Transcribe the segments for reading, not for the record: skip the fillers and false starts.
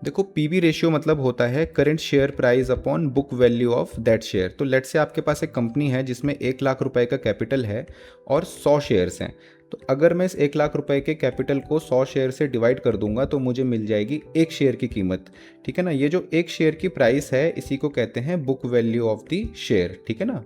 देखो, PB ratio मतलब होता है current share price upon book value of that share. तो लेट्स से आपके पास एक कंपनी है जिसमें 1 लाख रुपए का कैपिटल है और 100 शेयर्स हैं। तो अगर मैं इस 1 लाख रुपए के कैपिटल को 100 शेयर से डिवाइड कर दूंगा तो मुझे मिल जाएगी एक शेयर की कीमत। ठीक है ना, ये जो एक शेयर की प्राइस है इसी को कहते हैं book value of the share. ठीक है ना।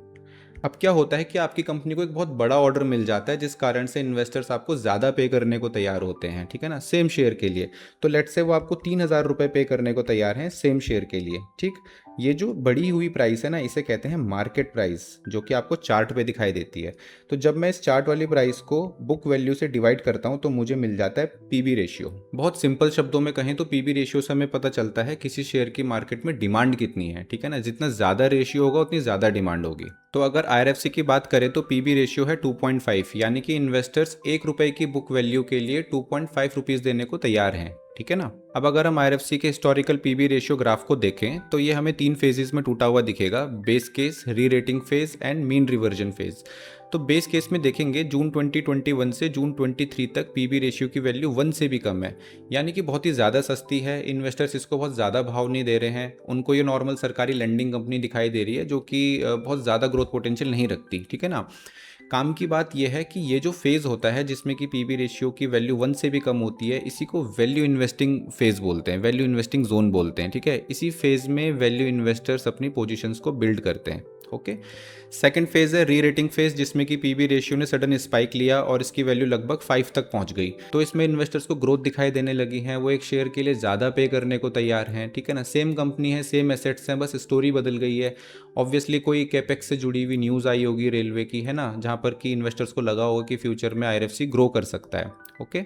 अब क्या होता है कि आपकी कंपनी को एक बहुत बड़ा ऑर्डर मिल जाता है जिस कारण से इन्वेस्टर्स आपको ज़्यादा पे करने को तैयार होते हैं। ठीक है ना, सेम शेयर के लिए। तो लेट्स से वो आपको 3,000 रुपये पे करने को तैयार हैं सेम शेयर के लिए। ठीक, ये जो बढ़ी हुई प्राइस है ना इसे कहते हैं मार्केट प्राइस, जो कि आपको चार्ट पे दिखाई देती है। तो जब मैं इस चार्ट वाली प्राइस को बुक वैल्यू से डिवाइड करता हूँ तो मुझे मिल जाता है पीबी रेशियो। बहुत सिंपल शब्दों में कहें तो पीबी रेशियो से हमें पता चलता है किसी शेयर की मार्केट में डिमांड कितनी है। ठीक है ना, जितना ज़्यादा रेशियो होगा उतनी ज़्यादा डिमांड होगी। तो अगर आईआरएफसी की बात करें तो पीबी रेशियो है 2.5, यानी कि इन्वेस्टर्स 1 रुपए की बुक वैल्यू के लिए 2.5 रुपीज़ देने को तैयार हैं। ठीक है ना। अब अगर हम आईआरएफसी के हिस्टोरिकल पीबी रेशियो ग्राफ को देखें तो ये हमें 3 फेजेस में टूटा हुआ दिखेगा: बेस केस, री rating phase and mean reversion phase. तो बेस केस में देखेंगे जून 2021 से जून 23 तक पीबी रेशियो की वैल्यू 1 से भी कम है, यानी कि बहुत ही ज़्यादा सस्ती है। इन्वेस्टर्स इसको बहुत ज़्यादा भाव नहीं दे रहे हैं, उनको ये नॉर्मल सरकारी लेंडिंग कंपनी दिखाई दे रही है जो कि बहुत ज़्यादा ग्रोथ पोटेंशियल नहीं रखती। ठीक है ना। काम की बात यह है कि ये जो फेज़ होता है जिसमें कि पीबी रेशियो की वैल्यू 1 से भी कम होती है, इसी को वैल्यू इन्वेस्टिंग फेज़ बोलते हैं, वैल्यू इन्वेस्टिंग जोन बोलते हैं। ठीक है, इसी फेज़ में वैल्यू इन्वेस्टर्स अपनी पोजीशंस को बिल्ड करते हैं। ओके। सेकंड फेज है री रेटिंग फेज, जिसमें कि पीबी रेशियो ने सडन स्पाइक लिया और इसकी वैल्यू लगभग 5 तक पहुंच गई। तो इसमें इन्वेस्टर्स को ग्रोथ दिखाई देने लगी है, वो एक शेयर के लिए ज़्यादा पे करने को तैयार हैं। ठीक है ना, सेम कंपनी है, सेम एसेट्स हैं, बस स्टोरी बदल गई है। ऑब्वियसली कोई कैपेक्स से जुड़ी हुई न्यूज़ आई होगी रेलवे की, है ना, जहाँ पर कि इन्वेस्टर्स को लगा होगा कि फ्यूचर में आईआरएफसी ग्रो कर सकता है। Okay.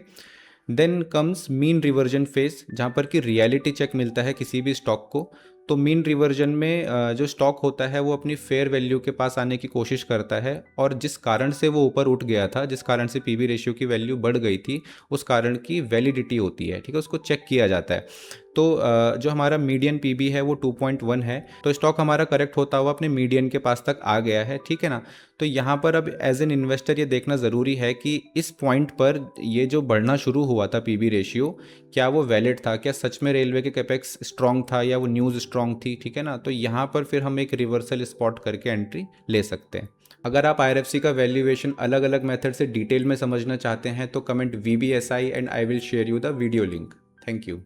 Then comes mean reversion phase, जहाँ पर कि रियलिटी चेक मिलता है किसी भी स्टॉक को। तो मीन रिवर्जन में जो स्टॉक होता है वो अपनी फेयर वैल्यू के पास आने की कोशिश करता है, और जिस कारण से वो ऊपर उठ गया था, जिस कारण से पीबी रेशियो की वैल्यू बढ़ गई थी, उस कारण की वैलिडिटी होती है। ठीक है, उसको चेक किया जाता है। तो जो हमारा मीडियन पीबी है वो 2.1 है, तो स्टॉक हमारा करेक्ट होता हुआ अपने मीडियन के पास तक आ गया है। ठीक है ना। तो यहाँ पर अब एज एन इन्वेस्टर ये देखना ज़रूरी है कि इस पॉइंट पर ये जो बढ़ना शुरू हुआ था पीबी रेशियो, क्या वो वैलिड था, क्या सच में रेलवे के कैपेक्स स्ट्रांग था या वो न्यूज़ स्ट्रांग थी। ठीक है ना। तो यहाँ पर फिर हम एक रिवर्सल स्पॉट करके एंट्री ले सकते हैं। अगर आप आईआरएफसी का वैल्यूएशन अलग अलग मेथड से डिटेल में समझना चाहते हैं तो comment VBSI and I will share you the video link. Thank you.